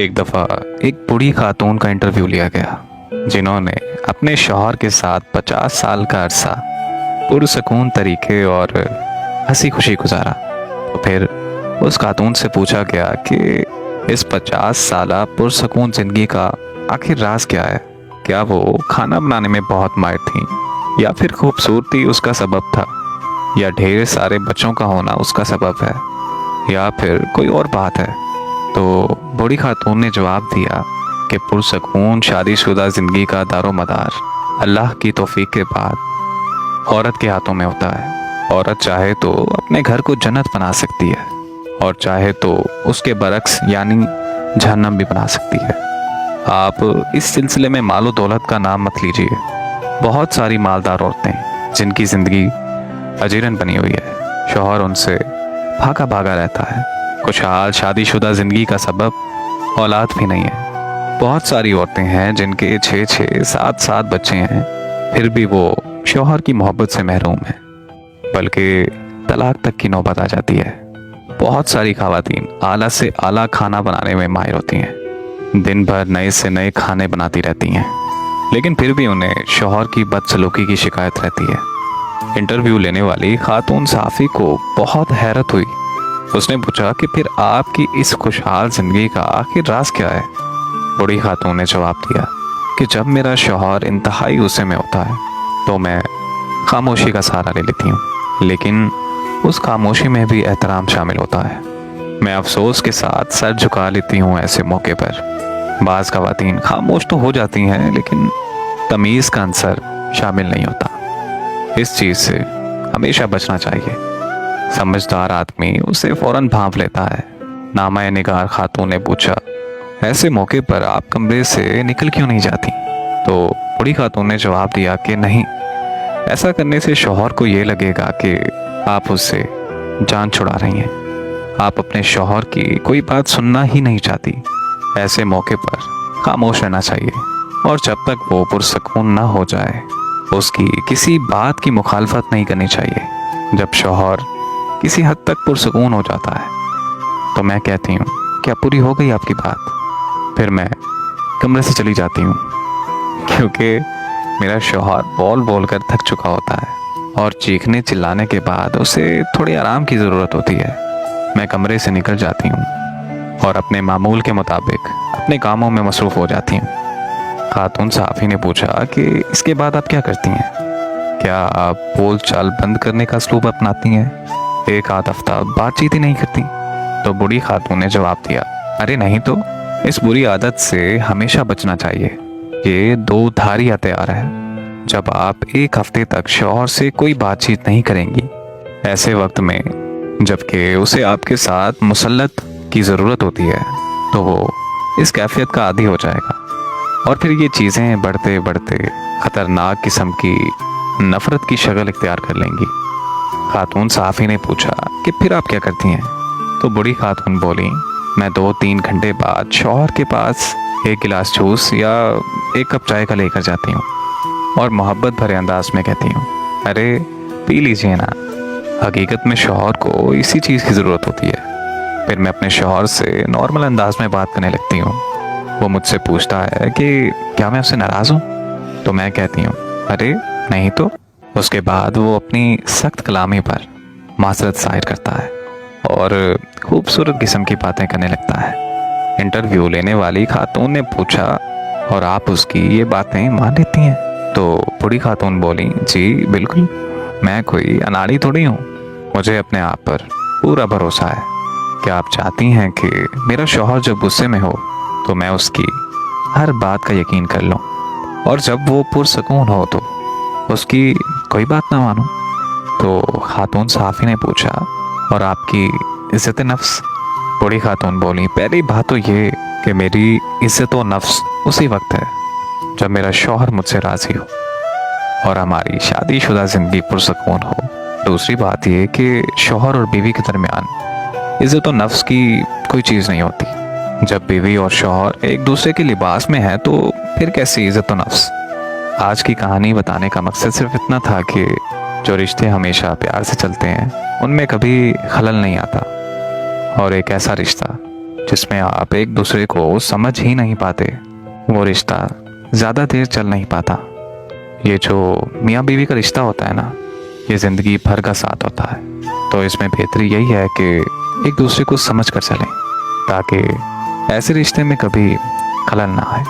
एक दफ़ा एक बूढ़ी खातून का इंटरव्यू लिया गया जिन्होंने अपने शौहर के साथ 50 साल का अरसा पुरसकून तरीके और हंसी खुशी गुजारा। तो फिर उस खातून से पूछा गया कि इस 50 साला पुरसकून जिंदगी का आखिर राज क्या है। क्या वो खाना बनाने में बहुत माहिर थी, या फिर खूबसूरती उसका सबब था, या ढेर सारे बच्चों का होना उसका सबब है, या फिर कोई और बात है। तो बूढ़ी खातून ने जवाब दिया कि पुरसकून शादीशुदा ज़िंदगी का दारोमदार अल्लाह की तौफीक के बाद औरत के हाथों में होता है। औरत चाहे तो अपने घर को जन्नत बना सकती है और चाहे तो उसके बरक्स यानी जहन्नम भी बना सकती है। आप इस सिलसिले में मालो दौलत का नाम मत लीजिए। बहुत सारी मालदार औरतें जिनकी ज़िंदगी अजीरन बनी हुई है, शौहर उनसे भागा भागा रहता है। खुशहाल शादीशुदा ज़िंदगी का सबब औलाद भी नहीं है। बहुत सारी औरतें हैं जिनके 6-6, 7-7 बच्चे हैं, फिर भी वो शौहर की मोहब्बत से महरूम हैं, बल्कि तलाक तक की नौबत आ जाती है। बहुत सारी ख़वातीन आला से आला खाना बनाने में माहिर होती हैं, दिन भर नए से नए खाने बनाती रहती हैं, लेकिन फिर भी उन्हें शौहर की बदसलूकी की शिकायत रहती है। इंटरव्यू लेने वाली खातून सहाफ़ी को बहुत हैरत हुई। उसने पूछा कि फिर आपकी इस खुशहाल ज़िंदगी का आखिर राज क्या है। बूढ़ी खातून ने जवाब दिया कि जब मेरा शौहर इंतहाई गुस्से में होता है तो मैं खामोशी का सहारा ले लेती हूँ, लेकिन उस खामोशी में भी एहतराम शामिल होता है। मैं अफसोस के साथ सर झुका लेती हूँ ऐसे मौके पर। बाज़ ख़वातीन खामोश तो हो जाती हैं, लेकिन तमीज़ का अंसर शामिल नहीं होता। इस चीज़ से हमेशा बचना चाहिए। समझदार आदमी उसे फ़ौरन भांप लेता है। नामा निगार खातून ने पूछा, ऐसे मौके पर आप कमरे से निकल क्यों नहीं जाती? तो बूढ़ी खातून ने जवाब दिया कि नहीं, ऐसा करने से शौहर को ये लगेगा कि आप उससे जान छुड़ा रही हैं। आप अपने शौहर की कोई बात सुनना ही नहीं चाहती। ऐसे मौके पर खामोश रहना चाहिए, और जब तक वो पुरसकून ना हो जाए उसकी किसी बात की मुखालफत नहीं करनी चाहिए। जब शौहर किसी हद तक पुरसकून हो जाता है तो मैं कहती हूँ, क्या पूरी हो गई आपकी बात? फिर मैं कमरे से चली जाती हूँ, क्योंकि मेरा शौहर बोल बोल कर थक चुका होता है और चीखने चिल्लाने के बाद उसे थोड़ी आराम की ज़रूरत होती है। मैं कमरे से निकल जाती हूँ और अपने मामूल के मुताबिक अपने कामों में मसरूफ़ हो जाती हूँ। खातून सहाफ़ी ने पूछा कि इसके बाद आप क्या करती हैं? क्या आप बोल चाल बंद करने का असलूब अपनाती हैं? एक आध हफ्ता बातचीत ही नहीं करती? तो बूढ़ी खातून ने जवाब दिया, अरे नहीं तो, इस बुरी आदत से हमेशा बचना चाहिए। ये दो धारी हथियार है। जब आप एक हफ्ते तक शौहर से कोई बातचीत नहीं करेंगी, ऐसे वक्त में जबकि उसे आपके साथ मुसल्लत की ज़रूरत होती है, तो वो इस कैफियत का आदी हो जाएगा, और फिर ये चीज़ें बढ़ते बढ़ते ख़तरनाक किस्म की नफ़रत की शक्ल इख्तियार कर लेंगी। खातून सहाफ़ी ने पूछा कि फिर आप क्या करती हैं? तो बूढ़ी खातून बोली, मैं 2-3 घंटे बाद शौहर के पास एक गिलास जूस या एक कप चाय का लेकर जाती हूँ और मोहब्बत भरे अंदाज में कहती हूँ, अरे पी लीजिए ना। हकीकत में शौहर को इसी चीज़ की ज़रूरत होती है। फिर मैं अपने शौहर से नॉर्मल अंदाज में बात करने लगती हूँ। वो मुझसे पूछता है कि क्या मैं उससे नाराज़ हूँ? तो मैं कहती हूँ, अरे नहीं तो। उसके बाद वो अपनी सख्त कलामी पर माज़रत ज़ाहिर करता है और खूबसूरत किस्म की बातें करने लगता है। इंटरव्यू लेने वाली खातून ने पूछा, और आप उसकी ये बातें मान लेती हैं? तो बूढ़ी खातून बोली, जी बिल्कुल, मैं कोई अनाड़ी थोड़ी हूँ, मुझे अपने आप पर पूरा भरोसा है। क्या आप चाहती हैं कि मेरा शौहर जब गुस्से में हो तो मैं उसकी हर बात का यकीन कर लूँ, और जब वो पुरसकून हो तो उसकी कोई बात ना मानूं? तो खातून सहाफ़ी ने पूछा, और आपकी इज़्ज़त नफ्स? बूढ़ी खातून बोली, पहली बात तो ये कि मेरी इज़्ज़त व नफ्स उसी वक्त है जब मेरा शौहर मुझसे राज़ी हो और हमारी शादीशुदा ज़िंदगी पुरसकून हो। दूसरी बात ये कि शौहर और बीवी के दरमियान इज़्ज़त व नफ्स की कोई चीज़ नहीं होती। जब बीवी और शौहर एक दूसरे के लिबास में हैं तो फिर कैसी इज़्ज़त व नफ्स? आज की कहानी बताने का मकसद सिर्फ इतना था कि जो रिश्ते हमेशा प्यार से चलते हैं उनमें कभी खलल नहीं आता, और एक ऐसा रिश्ता جس میں آپ ایک دوسرے کو سمجھ ہی نہیں پاتے وہ رشتہ زیادہ دیر چل نہیں پاتا۔ یہ جو میاں بیوی کا رشتہ ہوتا ہے نا، یہ زندگی بھر کا ساتھ ہوتا ہے، تو اس میں بہتری یہی ہے کہ ایک دوسرے کو سمجھ کر چلیں تاکہ ایسے رشتے میں کبھی خلل نہ آئے۔